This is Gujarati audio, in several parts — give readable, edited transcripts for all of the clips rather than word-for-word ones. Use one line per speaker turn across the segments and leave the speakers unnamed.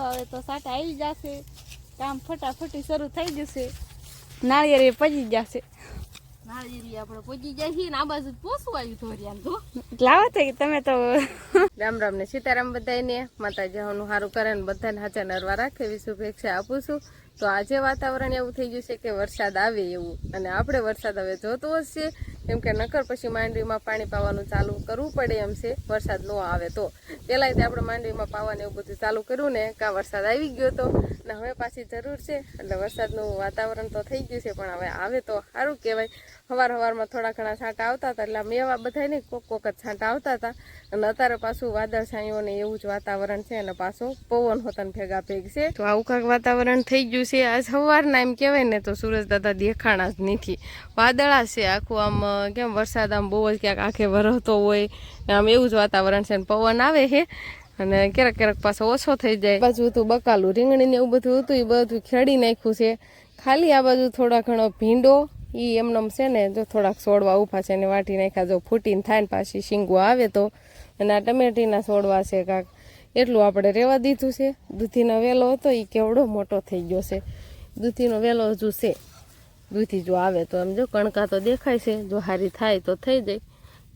હાલો હવે તો સાટા આવી જશે, કામ ફટાફટી શરૂ થઈ જશે, નાળિયેર પજી જશે, નાળિયેરી આપણે પજી જશે ને આ બાજુ પોસું આવ્યું થોડી તો લાવો થઈ તમે તો રામ રામ ને સીતારામ બધાને માતાજી હવનું સારું કરે ને બધાને હાચા નરવા રાખે એવી શુભેચ્છા આપું છું। તો આજે વાતાવરણ એવું થઈ ગયું છે કે વરસાદ આવે એવું, અને આપણે વરસાદ હવે જોતો જ છે, કેમ કે નકર પછી માંડવીમાં પાણી પાવાનું ચાલુ કરવું પડે એમ છે વરસાદ ન આવે તો। પહેલાં તે આપણે માંડવીમાં પાવાનું એવું બધું ચાલુ કર્યું ને કાં વરસાદ આવી ગયો તો, ને હવે પાછી જરૂર છે એટલે વરસાદનું વાતાવરણ તો થઈ ગયું છે, પણ હવે આવે તો સારું કહેવાય। સવારમાં થોડા ઘણા છાંટા આવતા હતા એટલે આમ એવા બધા નહીં કોક જ છાંટા આવતા હતા, અને અત્યારે પાછું વાદળછાયું ને એવું જ વાતાવરણ છે, અને પાછું પવન હોતા ભેગા ભેગ છે। તો આવું કાંક વાતાવરણ થઈ ગયું છે આજ સવારના, એમ કહેવાય ને તો સૂરજ દાદા દેખાણા જ નથી, વાદળા છે આખું, આમ કેમ વરસાદ આમ બહુ જ ક્યાંક આંખે વરસતો હોય આમ એવું જ વાતાવરણ છે, અને પવન આવે છે અને ક્યારેક પાછો ઓછો થઈ જાય। બાજુ હતું બકાલું રીંગણી ને એવું બધું હતું, એ બધું ખેડી નાખ્યું છે, ખાલી આ બાજુ થોડા ઘણો ભીંડો એ એમનેમ છે ને જો થોડાક છોડવા ઉભા છે ને વાટી નાખ્યા, જો ફૂટીને થાય ને પાછી શીંગો આવે તો, અને આ ટમેટીના છોડવા છે કાંક, એટલું આપણે રહેવા દીધું છે। દૂધીનો વેલો હતો એ કેવડો મોટો થઈ ગયો છે, દૂધીનો વેલો હજુ છે, દૂધી જો આવે તો એમ જો કણકા તો દેખાય છે, જો હારી થાય તો થઈ જાય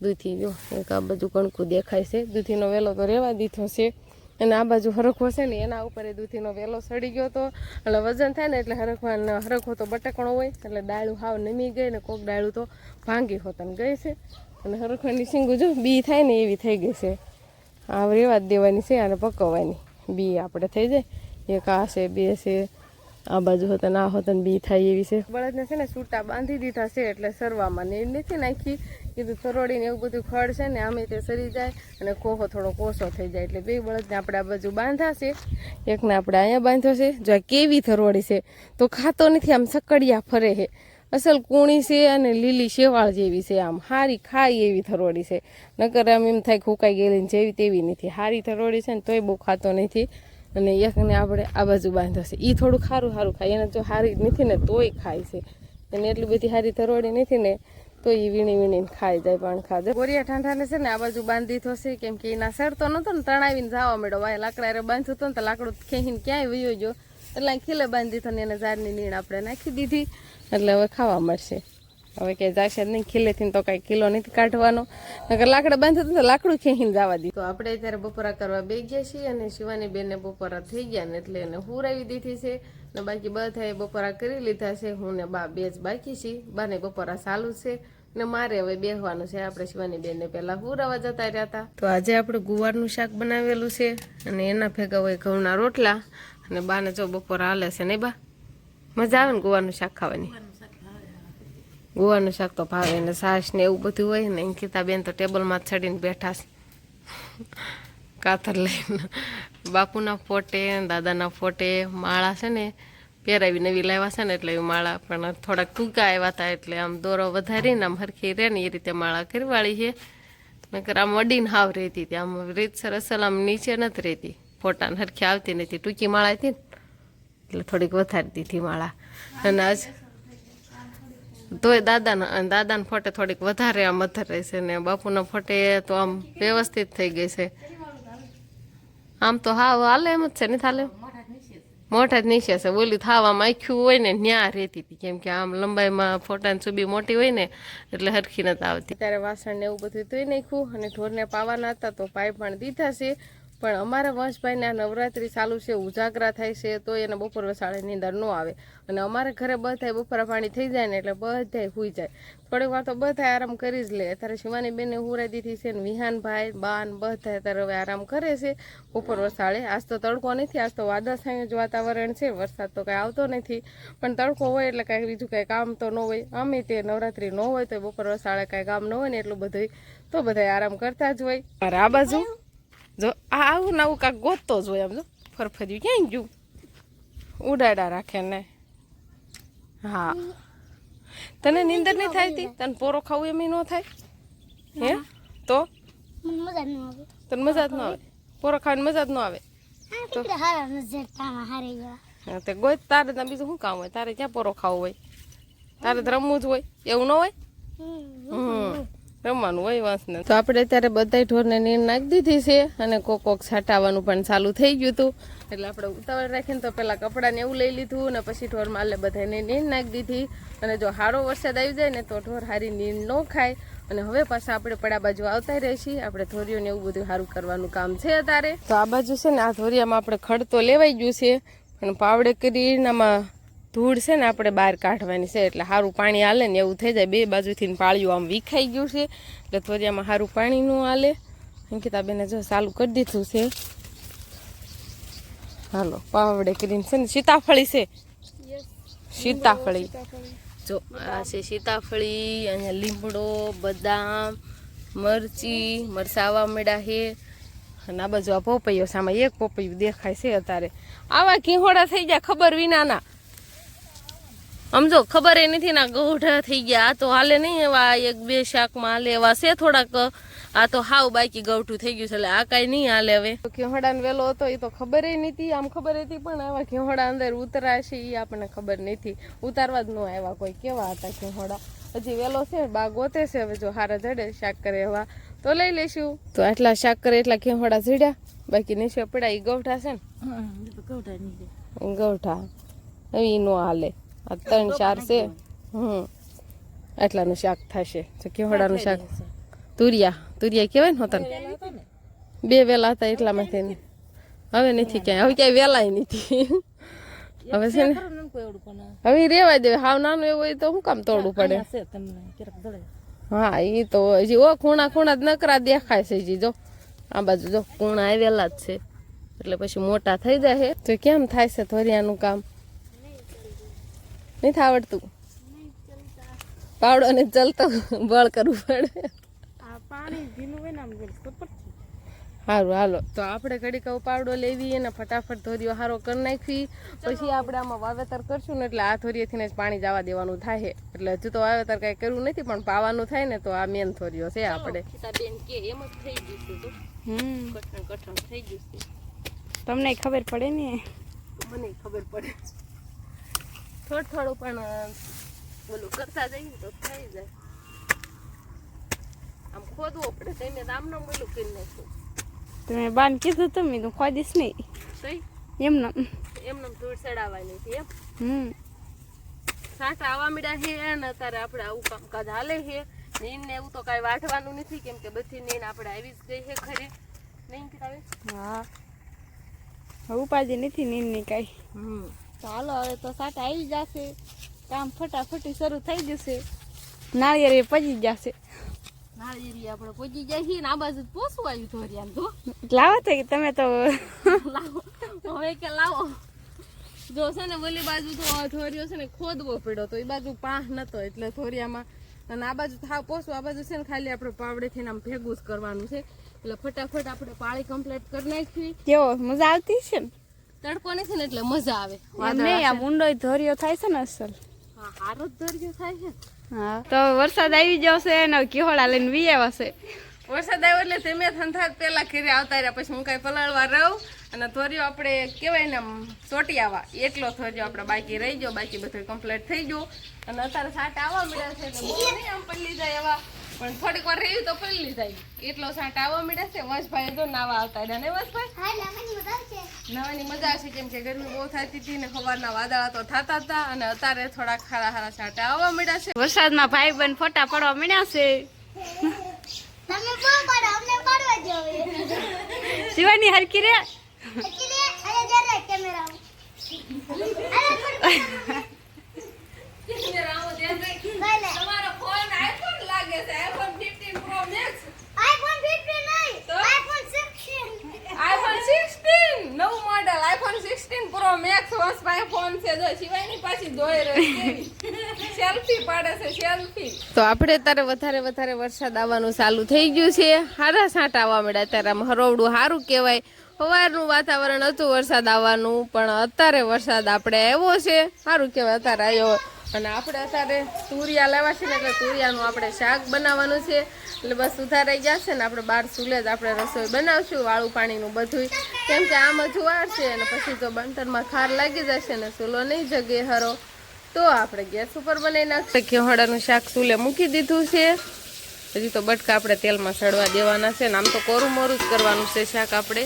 દૂધી, જો એક આ બાજુ કણકું દેખાય છે, દૂધીનો વેલો તો રહેવા દીધો છે। અને આ બાજુ હરખો છે ને એના ઉપર એ દૂધીનો વેલો સડી ગયો હતો, એટલે વજન થાય ને એટલે હરખો તો બટકણો હોય એટલે ડાળું હાવ નમી ગઈ ને કોક ડાળું તો ભાંગી હોતન ગઈ છે, અને હરખવાની શીંગું જો બી થાય ને એવી થઈ ગઈ છે, આ રેવા જ દેવાની છે અને પકવવાની, બી આપણે થઈ જાય, એક આ છે બે છે આ બાજુ હોતા ના હોતા બી થાય એવી છે। બળદને છે ને સૂટા બાંધી દીધા છે એટલે સરવામાં ને નથી નાખી, કીધું થરોડીને એવું બધું ખડ છે ને આમે તે સરી જાય અને કોહો થોડો કોસો થઈ જાય, એટલે બે બળદને આપણે આ બાજુ બાંધા છે, એકને આપણે અહીંયા બાંધ્યો છે। જો આ કેવી થરોડી છે તો ખાતો નથી, આમ સકડિયા ફરે છે, અસલ કૂણી છે અને લીલી શેવાળ જેવી છે, આમ હારી ખાઈ એવી થરોડી છે, નકર આમ એમ થાય હુકાઈ ગયેલી જેવી તેવી નથી, હારી થરોડી છે ને તોય બહુ ખાતો નથી। અને એકને આપણે આ બાજુ બાંધ્યો છે, એ થોડું સારું ખાય, એને જો હારી નથી ને તોય ખાય છે, એને એટલી બધી હારી થરોડી નથી ને તો એ વીણીને ખાઈ જાય, પણ ખાધે ગોરિયા ઠાંઠાને છે ને આ બાજુ બાંધી દીધો છે, કેમ કે એના સરતો નતો ને તણાવીને જવા મળ્યો, વાય લાકડા બાંધ્યું હતું ને તો લાકડું ખેંચીને ક્યાંય વયો ગયો, એટલે ખીલે બાંધી દીધો ને એને ઝાડની નીણ આપણે નાખી દીધી, એટલે હવે ખાવા મળશે। હવે ક્યાંય જશે જ નહીં, ખીલેથી તો કાંઈ કિલો નથી કાઢવાનો, નકર લાકડા બાંધ્યું હતું તો લાકડું ખેંચીને જવા દીધું। તો આપણે અત્યારે બપોરા કરવા બે ગયા છીએ, અને શિવાની બેનને બપોરા થઈ ગયા ને એટલે એને હુરાવી દીધી છે, ને બાકી બધાએ બપોરા કરી લીધા છે, હું ને બા બે જ બાકી છીએ, બાને બપોરા ચાલુ છે ને મારે હવે બેહવાનું છે, આપણે શિવાની બેનને પહેલાં હુરાવા જતા રહ્યા હતા। તો આજે આપણે ગુવારનું શાક બનાવેલું છે, અને એના ભેગા હોય ઘઉંના રોટલા, અને બાને જો બપોરા હાલે છે નહીં બા, મજા આવે ને ગુવારનું શાક ખાવાની, ગુવારનું શાક તો ભાવે ને છાશ ને એવું બધું હોય ને, અંકિતા બેન તો ટેબલમાં ચડીને બેઠા છે કાતર લઈને, બાપુના ફોટે દાદાના ફોટે માળા છે ને પહેરાવી નવી લાવ્યા છે ને એટલે એવી માળા, પણ થોડાક ટૂંકા આવ્યા હતા એટલે આમ દોરો વધારીને આમ હરખી રહે ને એ રીતે માળા કરવાળી છે, નકર આમ અડીને હાવ રહેતી હતી, આમ રીતસર અસલ આમ નીચે નથી રહેતી, ફોટાને હરખી આવતી નથી, ટૂંકી માળા હતી ને એટલે થોડીક વધારી દીધી માળા। અને આજ તોય દાદાના ફોટે થોડીક વધારે આમ અધર રહેશે, ને બાપુના ફોટે તો આમ વ્યવસ્થિત થઈ ગઈ છે, આમ તો હાવ હાલે એમ જ છે ને, હાલે મોઢા જ નીચે છે, બોલી થાવ આમ આખ્યું હોય ને ન્યા રહેતી હતી, કેમ કે આમ લંબાઈમાં ફોટાની ચૂબી મોટી હોય ને એટલે હરખી નથી આવતી। ત્યારે વાસણ ને એવું બધું ધોઈ નાખ્યું, અને ઢોરને પાવાના હતા તો પાઈ પણ દીધા છે, પણ અમારા વંશભાઈને આ નવરાત્રિ ચાલુ છે, ઉજાગરા થાય છે તો એને બપોર વસાળે નીંદર ન આવે, અને અમારે ઘરે બધાય બપોરા પાણી થઈ જાય ને એટલે બધાય સૂઈ જાય, થોડીક વાર તો બધા આરામ કરી જ લે। અત્યારે શિવાની બેનને હુરાઈ દીધી છે ને વિહાનભાઈ બાન બધા અત્યારે હવે આરામ કરે છે બપોર વસાળે। આજ તો તડકો નથી, આજ તો વાદળછાયું જ વાતાવરણ છે, વરસાદ તો કાંઈ આવતો નથી, પણ તડકો હોય એટલે કાંઈ બીજું કાંઈ કામ તો ન હોય, આમે તે નવરાત્રિ ન હોય તો બપોર વસાળે કાંઈ કામ ન હોય ને એટલું બધું તો બધા આરામ કરતા જ હોય। અરે આ બાજુ જો આવું ને આવું કાંઈક ગોતતો જ હોય, આમ જો ફરફર્યું ક્યાંય ગયું ઉડાડા રાખે ને। હા તને નીંદર નહીં થાય તી, તને પોરો ખાવું એમ ન થાય હે, તો તને મજા જ ન આવે, પોરો ખાવાની મજા જ ન આવે તો તે ગોત, તારે ત્યાં બીજું શું કામ હોય, તારે ક્યાં પોરો ખાવો હોય, તારે રમવું જ હોય એવું ન હોય,
રમવાનું હોય વાંસને. તો આપણે અત્યારે બધા ઢોરને નીર નાખી દીધી છે અને કોક છાંટાવાનું પણ ચાલુ થઈ ગયું હતું. એટલે આપણે ઉતાવળ રાખીને તો પેલા કપડાને એવું લઈ લીધું અને પછી ઢોર માલે બધાને નીર નાખી દીધી. અને જો સારો વરસાદ આવી જાય ને તો ઢોર હારી નીર ન ખાય. અને હવે પાછા આપણે પડા બાજુ આવતા રહીશું. આપણે ધોરીઓને એવું બધું સારું કરવાનું કામ છે અત્યારે. તો આ બાજુ છે ને આ ધોરિયામાં આપણે ખડ તો લેવાઈ ગયું છે પણ પાવડે કરીને આમાં ધૂળ છે ને આપણે બહાર કાઢવાની છે એટલે સારું પાણી હાલે ને એવું થઈ જાય. બે બાજુથી પાળિયું આમ વિખાઈ ગયું છે એટલે ધોરિયામાં સારું પાણી ન હાલે. અંકિતાબેને જો ચાલુ કરી દીધું છે. હાલો પાવડે કરીને છે ને સીતાફળી છે, સીતાફળી જો આ છે સીતાફળી. અહીંયા લીમડો, બદામ, મરચી, મરચાં આવા મેળા છે. અને આ બાજુ આ પોપૈયો સામે એક પોપૈયું દેખાય છે અત્યારે. આવા ઘીહોડા થઈ ગયા ખબર વિનાના. સમજો ખબર એ નથી ના ગૌઢા થઈ ગયા. આ તો હાલે નહીં એવા એક બે શાકમાં હાલે એવા છે થોડાક. આ તો હાવ બાકી ગૌઠું થઈ ગયું છે એટલે આ કાંઈ નહીં હાલે. હવે ઘીહોડાનો વેલો હતો એ તો ખબર નથી. આમ ખબર હતી પણ આવા ઘીહોડા અંદર ઉતરાશે એ આપણને ખબર નથી. ઉતારવા જ ન આવ્યા કોઈ. કેવા હતા ઘીહોડા. હજી વેલો છે બા ગોતે છે. હવે જો હારા જડે શાક કરે એવા તો લઈ લઈશું. તો આટલા શાક કરે એટલા ઘીહોડા જડ્યા. બાકી નીચે પડ્યા એ ગૌઠા છે ને ગૌઠા હવે નો હાલે. આ 3-4 છે. આટલાનું શાક થશે. ઘીહોડાનું શાક તુરિયા કહેવાય ને હોતા બે વેલા હતા એટલામાંથી. હવે નથી ક્યાંય. હવે ક્યાંય વેલાય નથી. હવે છે ને હવે રેવાય દે. હાવ નાનું એવું હોય તો શું કામ તોડવું પડે. હા એ તો હજી ઓ ખૂણા જ નકરા દેખાય છે. હજી જો આ બાજુ જો ખૂણા આવેલા જ છે એટલે પછી મોટા થઈ જાય. તો કેમ થાય છે ધોરિયાનું કામ? નથી આવડતું. પાવડો ને ચલતો બળ કરવું પડે. સારું હાલો તો આપણે ઘડીક પાવડો લેવી અને ફટાફટ ધોરીઓ હારો કરી નાખવી. પછી આપણે આમાં વાવેતર કરશું ને એટલે આ ધોરીએથી જ પાણી જવા દેવાનું થાય. એટલે હજુ તો વાવેતર કઈ કરવું નથી પણ પાવાનું થાય ને તો આ મેન ધોરીઓ છે આપણે. કઠણ થઈ ગયું છે.
તમને ખબર પડે ને?
મને ખબર પડે. થોડું પણ બોલું કરતા જઈએ તો થઈ જાય. આમ ખોદવો પડે. તમે આમનો બોલું કરી નાખ્યું.
તમે બાન કીધું તમે તો ખોદીશ નહીં. એમને
ધૂળ ચડાવવાની હતી એમ. સાટા આવા મીડા છે ને અત્યારે આપણે આવું કામકાજ હાલે છે. નીન ને એવું તો કાંઈ વાઢવાનું નથી કેમ કે બધી નીન આપણે આવી જ ગઈ છે ખરી. નહીં કરાવે?
હા ઉપાધિ નથી નીનની કાંઈ. તો હાલો હવે તો સાટા આવી જશે. કામ ફટાફટી શરૂ થઈ જશે. નાળિયેર પજી જશે.
નાળિયેરી આપણે પહોંચી જાય છે ને આ બાજુ પોસું આવ્યું ધોરિયાને તો
લાવો તો તમે તો
લાવો હવે કે લાવો. જો છે ને ઓલી બાજુ તો ધોરિયો છે ને ખોદવો પડ્યો તો એ બાજુ પાહ નતો એટલે ધોરિયામાં. અને આ બાજુ થાવ પોસું. આ બાજુ છે ને ખાલી આપણે પાવડેથી આમ ભેગું જ કરવાનું છે એટલે ફટાફટ આપણે પાળી કમ્પ્લીટ કરી નાખી.
કેવો મજા આવતી છે ને?
તડકો નથી ને એટલે મજા આવે.
નહીં આ ઊંડો ધોરિયો થાય છે ને અસલ.
હા હારો જ ધોરિયો થાય છે.
હા તો વરસાદ આવી જશે ને ઘીહોડા લઈને વી આવશે.
વરસાદ આવ્યો એટલે ધીમે થંથાત પેલા ઘરે આવતા રહ્યા. પછી હું કઈ પલાળવા રહું અને ધોરિયો આપણે કહેવાય ને ચોટી આવવા એટલો ધોરિયો આપણે બાકી રહી ગયો. બાકી બધું કમ્પ્લીટ થઈ ગયો. અને અત્યારે સાટ આવવા મળ્યા છે એટલે નહીં આમ પલ્લી જાય એવા પણ થોડીક વાર રહ્યું તો પલ્લી જાય એટલો સાટ આવવા મળ્યા છે. વસભાઈ જો નાવા આવતા રહ્યા ને વસભાઈ નાવાની મજા આવશે કેમ કે ગરમી બહુ થતી હતી ને સવારના વાદળા તો થતા હતા અને અત્યારે થોડાક ખારા સાટા આવવા મળ્યા છે.
વરસાદમાં ભાઈ બહેન ફોટા પડવા મળ્યા છે. શિવાની હરકી રે
તમારો ફોન આઈફોન લાગે છે. IPhone 15 pro max.
આઈફોન 15 નહીં તો આઈફોન 16.
આઈફોન 16 નવું મોડેલ આઈફોન 16 પ્રો મેક્સ વસભાઈ ફોન છે. જો શિવાની પાછી ધોઈ રહી સેલ્ફી પાડે છે સેલ્ફી. તો આપણે અત્યારે વધારે વરસાદ આવવાનું ચાલુ થઈ ગયું છે. હારા છાંટા આવવા મળ્યા. અત્યારે આમ હરોવડું સારું કહેવાય. સવારનું વાતાવરણ હતું વરસાદ આવવાનું પણ અત્યારે વરસાદ આપણે આવ્યો છે. સારું કહેવાય અત્યારે આવ્યો. અને આપણે અત્યારે તુરિયા લેવા છે ને એટલે તુરિયાનું આપણે શાક બનાવવાનું છે. એટલે બસ સુધારાઈ જશે ને આપણે બહાર ચૂલે જ આપણે રસોઈ બનાવશું. વાળું પાણીનું બધું કેમ કે આમ જ વાર છે અને પછી તો બનતરમાં ખાર લાગી જશે ને ચૂલો નહીં જગે હરો તો આપણે ગેસ ઉપર બનાવી નાખશું. ઘીહોડાનું શાક ચૂલે મૂકી દીધું છે હજી તો બટકા આપણે તેલમાં સડવા દેવાના છે ને આમ તો કોરું મોરું જ કરવાનું છે શાક, આપણે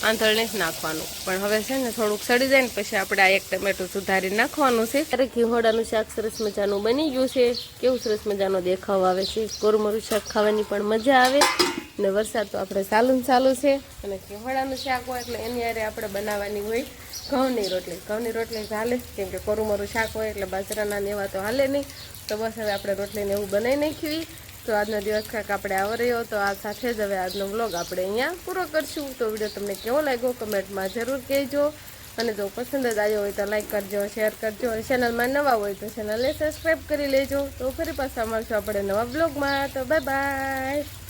આંધળ નથી નાખવાનું. પણ હવે છે ને થોડુંક સડી જાય ને પછી આપણે આ એક ટમેટું સુધારી નાખવાનું છે. ત્યારે ઘીહોડાનું શાક સરસ મજાનું બની ગયું છે. કેવું સરસ મજાનો દેખાવ આવે છે. કોરું મોરું શાક ખાવાની પણ મજા આવે. અને વરસાદ તો આપણે ચાલુ ને ચાલુ છે. અને ઘીહોડાનું શાક હોય એટલે એની હારે આપણે બનાવવાની હોય ઘઉંની રોટલી. ઘઉંની રોટલી હાલે, કેમ કે કોરું મોરું શાક હોય એટલે બાજરાના ને એવા તો હાલે નહીં. તો બસ હવે આપણે રોટલીને એવું બનાવી નાખવી. તો આજનો દિવસ કાંઈક આપણે આવો રહ્યો. તો આ સાથે જ હવે આજનો વ્લોગ આપણે અહીંયા પૂરો કરશું. તો વિડીયો તમને કેવો લાગ્યો કમેન્ટમાં જરૂર કહેજો. અને જો પસંદ જ આવ્યો હોય તો લાઈક કરજો, શેર કરજો. અને ચેનલમાં નવા હોય તો ચેનલને સબસ્ક્રાઈબ કરી લેજો. તો ફરી પાછા મળશું આપણે નવા વ્લોગમાં. તો બાય બાય.